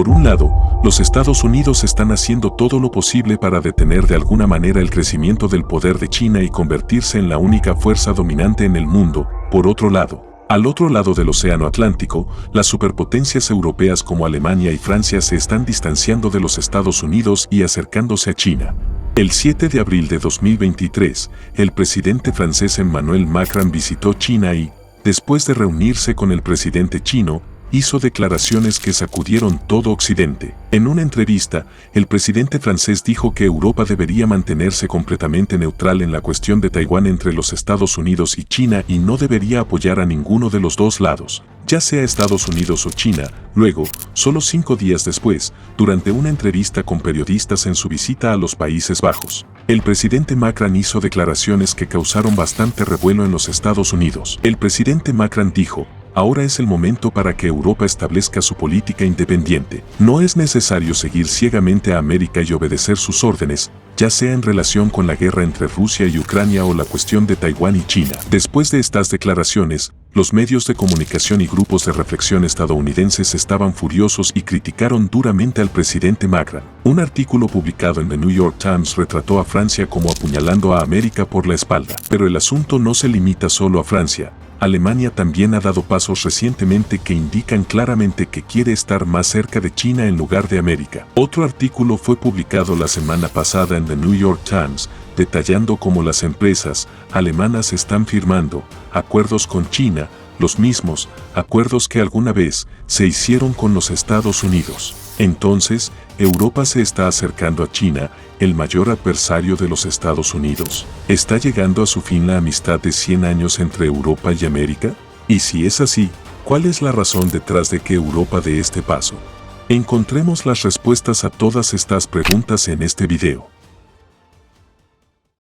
Por un lado, los Estados Unidos están haciendo todo lo posible para detener de alguna manera el crecimiento del poder de China y convertirse en la única fuerza dominante en el mundo. Por otro lado, al otro lado del Océano Atlántico, las superpotencias europeas como Alemania y Francia se están distanciando de los Estados Unidos y acercándose a China. El 7 de abril de 2023, el presidente francés Emmanuel Macron visitó China y, después de reunirse con el presidente chino, hizo declaraciones que sacudieron todo Occidente. En una entrevista, el presidente francés dijo que Europa debería mantenerse completamente neutral en la cuestión de Taiwán entre los Estados Unidos y China y no debería apoyar a ninguno de los dos lados, ya sea Estados Unidos o China. Luego, solo 5 días después, durante una entrevista con periodistas en su visita a los Países Bajos, el presidente Macron hizo declaraciones que causaron bastante revuelo en los Estados Unidos. El presidente Macron dijo: ahora es el momento para que Europa establezca su política independiente. No es necesario seguir ciegamente a América y obedecer sus órdenes, ya sea en relación con la guerra entre Rusia y Ucrania o la cuestión de Taiwán y China. Después de estas declaraciones, los medios de comunicación y grupos de reflexión estadounidenses estaban furiosos y criticaron duramente al presidente Macron. Un artículo publicado en The New York Times retrató a Francia como apuñalando a América por la espalda. Pero el asunto no se limita solo a Francia. Alemania también ha dado pasos recientemente que indican claramente que quiere estar más cerca de China en lugar de América. Otro artículo fue publicado la semana pasada en The New York Times, detallando cómo las empresas alemanas están firmando acuerdos con China, los mismos acuerdos que alguna vez se hicieron con los Estados Unidos. Entonces, ¿Europa se está acercando a China, el mayor adversario de los Estados Unidos? ¿Está llegando a su fin la amistad de 100 años entre Europa y América? Y si es así, ¿cuál es la razón detrás de que Europa dé este paso? Encontremos las respuestas a todas estas preguntas en este video.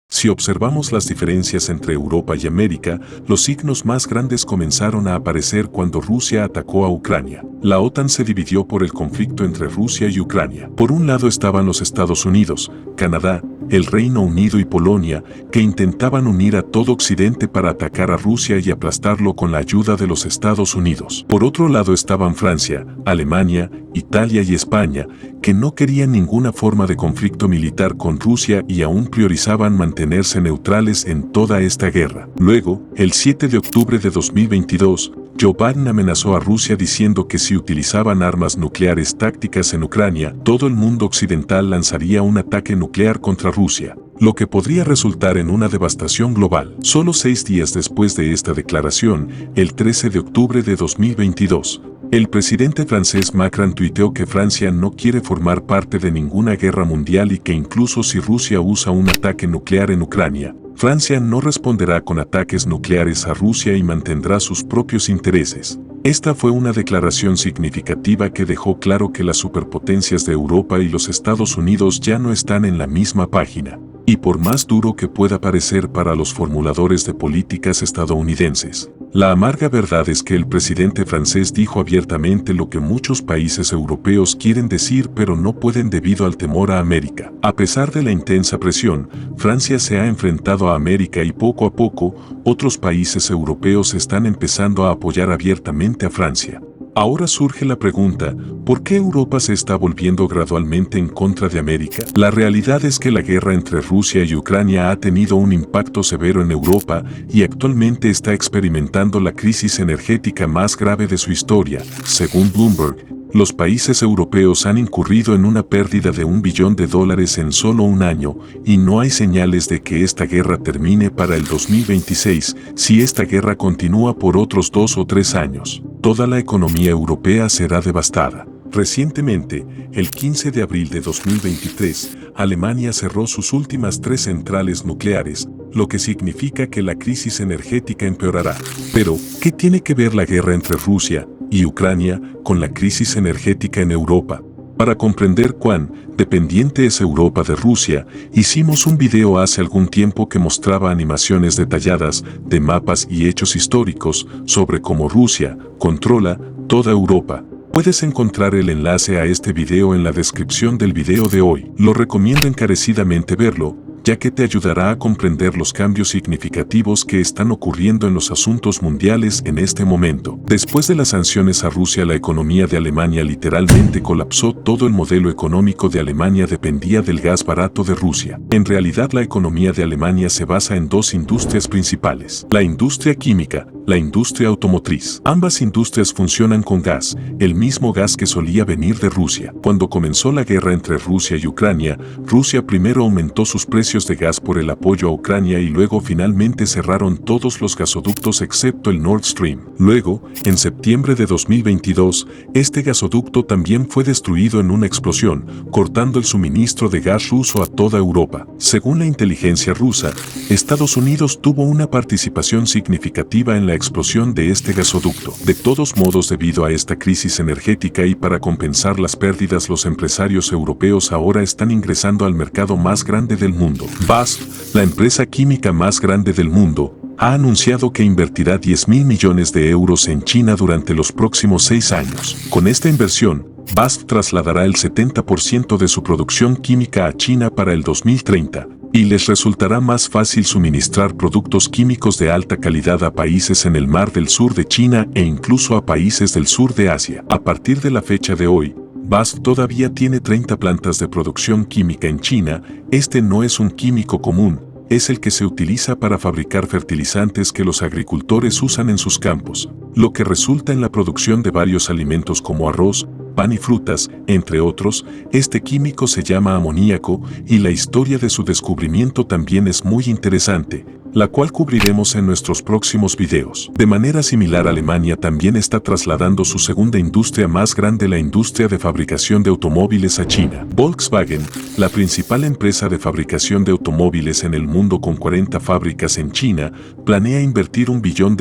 Si observamos las diferencias entre Europa y América, los signos más grandes comenzaron a aparecer cuando Rusia atacó a Ucrania. La OTAN se dividió por el conflicto entre Rusia y Ucrania. Por un lado estaban los Estados Unidos, Canadá, el Reino Unido y Polonia, que intentaban unir a todo Occidente para atacar a Rusia y aplastarlo con la ayuda de los Estados Unidos. Por otro lado estaban Francia, Alemania, Italia y España, que no querían ninguna forma de conflicto militar con Rusia y aún priorizaban mantenerse neutrales en toda esta guerra. Luego, el 7 de octubre de 2022, Joe Biden amenazó a Rusia diciendo que si utilizaban armas nucleares tácticas en Ucrania, todo el mundo occidental lanzaría un ataque nuclear contra Rusia, lo que podría resultar en una devastación global. Solo 6 días después de esta declaración, el 13 de octubre de 2022, el presidente francés Macron tuiteó que Francia no quiere formar parte de ninguna guerra mundial y que incluso si Rusia usa un ataque nuclear en Ucrania, Francia no responderá con ataques nucleares a Rusia y mantendrá sus propios intereses. Esta fue una declaración significativa que dejó claro que las superpotencias de Europa y los Estados Unidos ya no están en la misma página. Y por más duro que pueda parecer para los formuladores de políticas estadounidenses, la amarga verdad es que el presidente francés dijo abiertamente lo que muchos países europeos quieren decir pero no pueden debido al temor a América. A pesar de la intensa presión, Francia se ha enfrentado a América y poco a poco, otros países europeos están empezando a apoyar abiertamente a Francia. Ahora surge la pregunta, ¿por qué Europa se está volviendo gradualmente en contra de América? La realidad es que la guerra entre Rusia y Ucrania ha tenido un impacto severo en Europa y actualmente está experimentando la crisis energética más grave de su historia. Según Bloomberg, los países europeos han incurrido en una pérdida de $1 billón en solo un año y no hay señales de que esta guerra termine para el 2026. Si esta guerra continúa por otros 2 o 3 años, toda la economía europea será devastada. Recientemente, el 15 de abril de 2023, Alemania cerró sus últimas 3 centrales nucleares, lo que significa que la crisis energética empeorará. Pero, ¿qué tiene que ver la guerra entre Rusia y Ucrania con la crisis energética en Europa? Para comprender cuán dependiente es Europa de Rusia, hicimos un video hace algún tiempo que mostraba animaciones detalladas de mapas y hechos históricos sobre cómo Rusia controla toda Europa. Puedes encontrar el enlace a este video en la descripción del video de hoy. Lo recomiendo encarecidamente verlo, ya que te ayudará a comprender los cambios significativos que están ocurriendo en los asuntos mundiales en este momento. Después de las sanciones a Rusia, la economía de Alemania literalmente colapsó. Todo el modelo económico de Alemania dependía del gas barato de Rusia. En realidad, la economía de Alemania se basa en dos industrias principales: la industria química, la industria automotriz. Ambas industrias funcionan con gas, el mismo gas que solía venir de Rusia. Cuando comenzó la guerra entre Rusia y Ucrania, Rusia primero aumentó sus precios de gas por el apoyo a Ucrania y luego finalmente cerraron todos los gasoductos excepto el Nord Stream. Luego, en septiembre de 2022, este gasoducto también fue destruido en una explosión, cortando el suministro de gas ruso a toda Europa. Según la inteligencia rusa, Estados Unidos tuvo una participación significativa en la explosión de este gasoducto. De todos modos, debido a esta crisis energética y para compensar las pérdidas, los empresarios europeos ahora están ingresando al mercado más grande del mundo. BASF, la empresa química más grande del mundo, ha anunciado que invertirá 10.000 millones de euros en China durante los próximos 6 años. Con esta inversión, BASF trasladará el 70% de su producción química a China para el 2030, y les resultará más fácil suministrar productos químicos de alta calidad a países en el Mar del Sur de China e incluso a países del sur de Asia. A partir de la fecha de hoy, BASF todavía tiene 30 plantas de producción química en China. Este no es un químico común, es el que se utiliza para fabricar fertilizantes que los agricultores usan en sus campos, lo que resulta en la producción de varios alimentos como arroz, pan y frutas, entre otros. Este químico se llama amoníaco y la historia de su descubrimiento también es muy interesante, la cual cubriremos en nuestros próximos videos. De manera similar, Alemania también está trasladando su segunda industria más grande, la industria de fabricación de automóviles, a China. Volkswagen, la principal empresa de fabricación de automóviles en el mundo con 40 fábricas en China, planea invertir $1 billón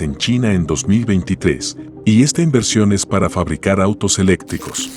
en China en 2023, y esta inversión es para fabricar autos eléctricos.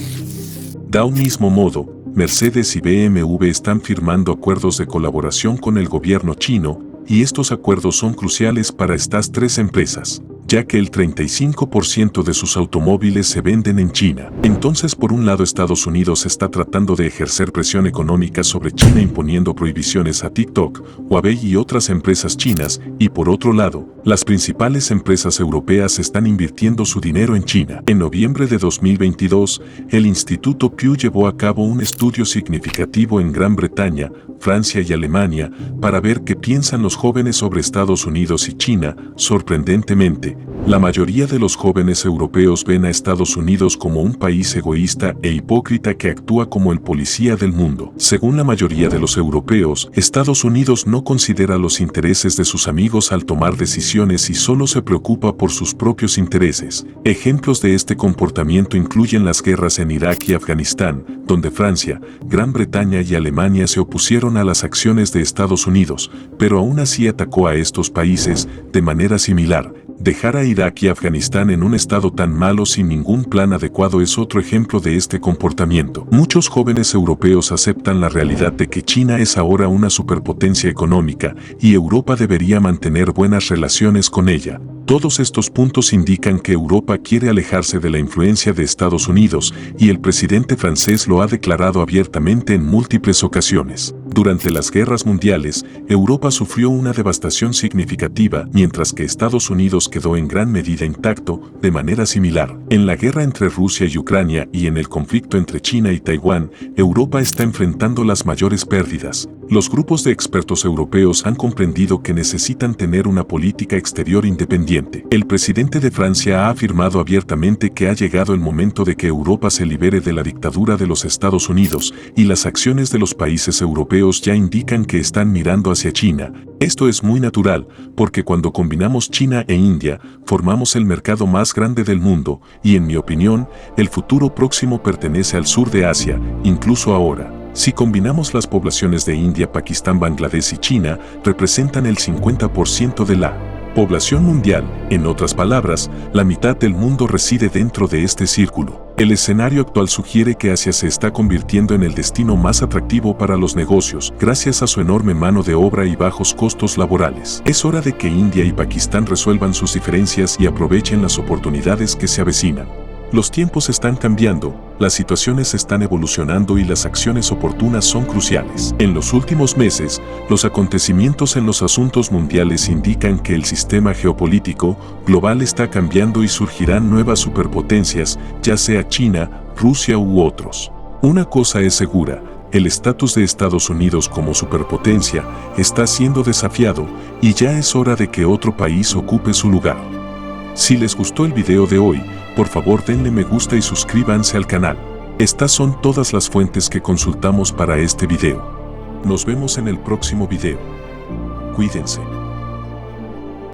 De un mismo modo, Mercedes y BMW están firmando acuerdos de colaboración con el gobierno chino, y estos acuerdos son cruciales para estas tres empresas, ya que el 35% de sus automóviles se venden en China. Entonces, por un lado, Estados Unidos está tratando de ejercer presión económica sobre China imponiendo prohibiciones a TikTok, Huawei y otras empresas chinas, y por otro lado, las principales empresas europeas están invirtiendo su dinero en China. En noviembre de 2022, el Instituto Pew llevó a cabo un estudio significativo en Gran Bretaña, Francia y Alemania para ver qué piensan los jóvenes sobre Estados Unidos y China. Sorprendentemente, la mayoría de los jóvenes europeos ven a Estados Unidos como un país egoísta e hipócrita que actúa como el policía del mundo. Según la mayoría de los europeos, Estados Unidos no considera los intereses de sus amigos al tomar decisiones y solo se preocupa por sus propios intereses. Ejemplos de este comportamiento incluyen las guerras en Irak y Afganistán, donde Francia, Gran Bretaña y Alemania se opusieron a las acciones de Estados Unidos, pero aún así atacó a estos países de manera similar. Dejar a Irak y Afganistán en un estado tan malo sin ningún plan adecuado es otro ejemplo de este comportamiento. Muchos jóvenes europeos aceptan la realidad de que China es ahora una superpotencia económica y Europa debería mantener buenas relaciones con ella. Todos estos puntos indican que Europa quiere alejarse de la influencia de Estados Unidos y el presidente francés lo ha declarado abiertamente en múltiples ocasiones. Durante las guerras mundiales, Europa sufrió una devastación significativa, mientras que Estados Unidos quedó en gran medida intacto. De manera similar, en la guerra entre Rusia y Ucrania y en el conflicto entre China y Taiwán, Europa está enfrentando las mayores pérdidas. Los grupos de expertos europeos han comprendido que necesitan tener una política exterior independiente. El presidente de Francia ha afirmado abiertamente que ha llegado el momento de que Europa se libere de la dictadura de los Estados Unidos, y las acciones de los países europeos ya indican que están mirando hacia China. Esto es muy natural, porque cuando combinamos China e India, formamos el mercado más grande del mundo, y en mi opinión, el futuro próximo pertenece al sur de Asia, incluso ahora. Si combinamos las poblaciones de India, Pakistán, Bangladesh y China, representan el 50% de la población mundial. En otras palabras, la mitad del mundo reside dentro de este círculo. El escenario actual sugiere que Asia se está convirtiendo en el destino más atractivo para los negocios, gracias a su enorme mano de obra y bajos costos laborales. Es hora de que India y Pakistán resuelvan sus diferencias y aprovechen las oportunidades que se avecinan. Los tiempos están cambiando, las situaciones están evolucionando y las acciones oportunas son cruciales. En los últimos meses, los acontecimientos en los asuntos mundiales indican que el sistema geopolítico global está cambiando y surgirán nuevas superpotencias, ya sea China, Rusia u otros. Una cosa es segura, el estatus de Estados Unidos como superpotencia está siendo desafiado y ya es hora de que otro país ocupe su lugar. Si les gustó el video de hoy, por favor denle me gusta y suscríbanse al canal. Estas son todas las fuentes que consultamos para este video. Nos vemos en el próximo video. Cuídense.